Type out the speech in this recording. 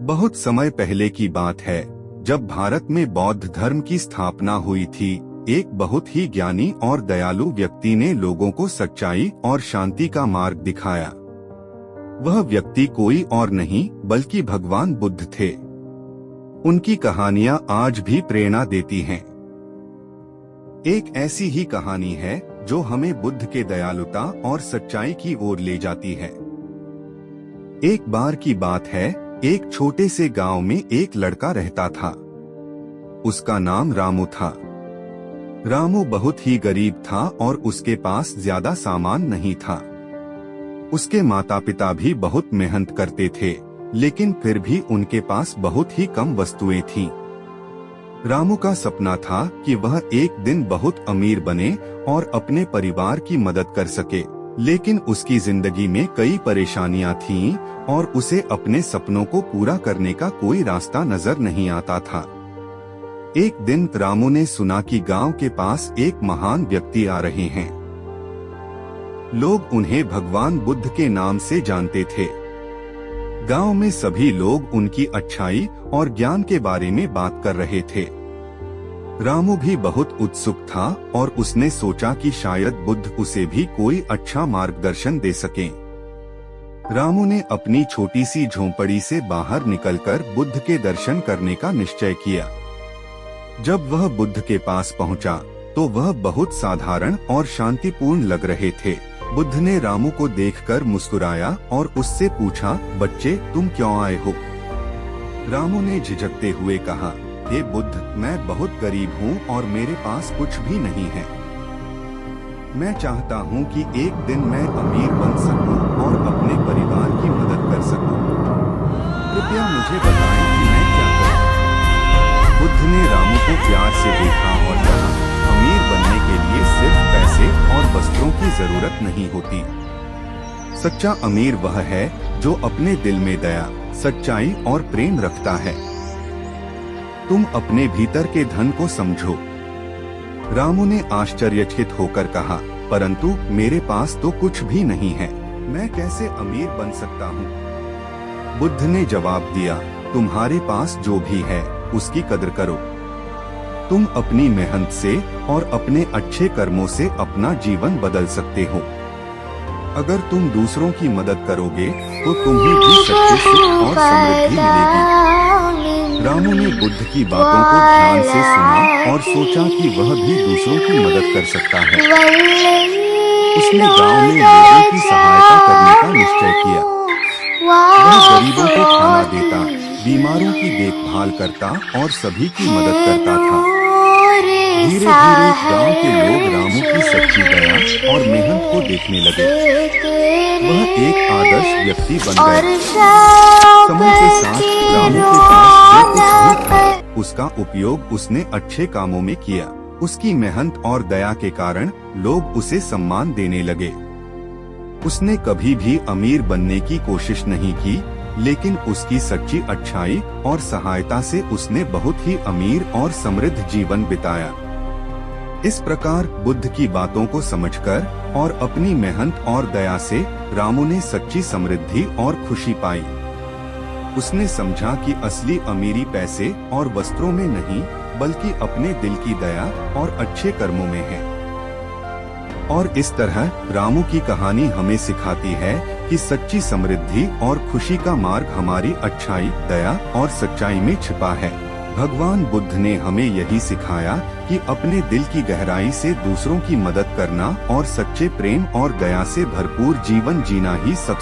बहुत समय पहले की बात है, जब भारत में बौद्ध धर्म की स्थापना हुई थी। एक बहुत ही ज्ञानी और दयालु व्यक्ति ने लोगों को सच्चाई और शांति का मार्ग दिखाया। वह व्यक्ति कोई और नहीं बल्कि भगवान बुद्ध थे। उनकी कहानियां आज भी प्रेरणा देती हैं। एक ऐसी ही कहानी है जो हमें बुद्ध के दयालुता और सच्चाई की ओर ले जाती है। एक बार की बात है, एक छोटे से गांव में एक लड़का रहता था। उसका नाम रामू था। रामू बहुत ही गरीब था और उसके पास ज्यादा सामान नहीं था। उसके माता पिता भी बहुत मेहनत करते थे, लेकिन फिर भी उनके पास बहुत ही कम वस्तुएं थीं। रामू का सपना था कि वह एक दिन बहुत अमीर बने और अपने परिवार की मदद कर सके, लेकिन उसकी जिंदगी में कई परेशानियां थीं और उसे अपने सपनों को पूरा करने का कोई रास्ता नजर नहीं आता था। एक दिन रामू ने सुना कि गांव के पास एक महान व्यक्ति आ रहे हैं। लोग उन्हें भगवान बुद्ध के नाम से जानते थे। गांव में सभी लोग उनकी अच्छाई और ज्ञान के बारे में बात कर रहे थे। रामू भी बहुत उत्सुक था और उसने सोचा कि शायद बुद्ध उसे भी कोई अच्छा मार्गदर्शन दे सकें। रामू ने अपनी छोटी सी झोंपड़ी से बाहर निकलकर बुद्ध के दर्शन करने का निश्चय किया। जब वह बुद्ध के पास पहुंचा, तो वह बहुत साधारण और शांतिपूर्ण लग रहे थे। बुद्ध ने रामू को देखकर मुस्कुराया और उससे पूछा, बच्चे तुम क्यों आए हो? रामू ने झिझकते हुए कहा, हे बुद्ध, मैं बहुत गरीब हूँ और मेरे पास कुछ भी नहीं है। मैं चाहता हूँ कि एक दिन मैं अमीर बन सकूं और अपने परिवार की मदद कर सकूं। कृपया मुझे बताएं कि मैं क्या करूं? बुद्ध ने रामू को प्यार से देखा और कहा, अमीर बनने के लिए सिर्फ पैसे और वस्त्रों की जरूरत नहीं होती। सच्चा अमीर वह है जो अपने दिल में दया, सच्चाई और प्रेम रखता है। तुम अपने भीतर के धन को समझो। रामू ने आश्चर्यचकित होकर कहा, परंतु मेरे पास तो कुछ भी नहीं है, मैं कैसे अमीर बन सकता हूँ? बुद्ध ने जवाब दिया, तुम्हारे पास जो भी है उसकी कदर करो। तुम अपनी मेहनत से और अपने अच्छे कर्मों से अपना जीवन बदल सकते हो। अगर तुम दूसरों की मदद करोगे तो तुम्हें भी सच्चे सुख और समृद्धि मिलेगी। रामू ने बुद्ध की बातों को ध्यान से सुना और सोचा कि वह भी दूसरों की मदद कर सकता है। उसने गांव में लोगों की सहायता करने का निश्चय किया। वह गरीबों को खाना देता, बीमारों की देखभाल करता और सभी की मदद करता था। धीरे धीरे गांव के लोग रामू की सच्ची दया और मेहनत को देखने लगे। वह एक आदर्श व्यक्ति बन गया। समय के साथ रामू के पास जो कुछ भी था, उसका उपयोग उसने अच्छे कामों में किया। उसकी मेहनत और दया के कारण लोग उसे सम्मान देने लगे। उसने कभी भी अमीर बनने की कोशिश नहीं की, लेकिन उसकी सच्ची अच्छाई और सहायता से उसने बहुत ही अमीर और समृद्ध जीवन बिताया। इस प्रकार बुद्ध की बातों को समझकर और अपनी मेहनत और दया से रामू ने सच्ची समृद्धि और खुशी पाई। उसने समझा कि असली अमीरी पैसे और वस्त्रों में नहीं, बल्कि अपने दिल की दया और अच्छे कर्मों में है। और इस तरह रामू की कहानी हमें सिखाती है कि सच्ची समृद्धि और खुशी का मार्ग हमारी अच्छाई, दया और सच्चाई में छिपा है। भगवान बुद्ध ने हमें यही सिखाया कि अपने दिल की गहराई से दूसरों की मदद करना और सच्चे प्रेम और दया से भरपूर जीवन जीना ही सबसे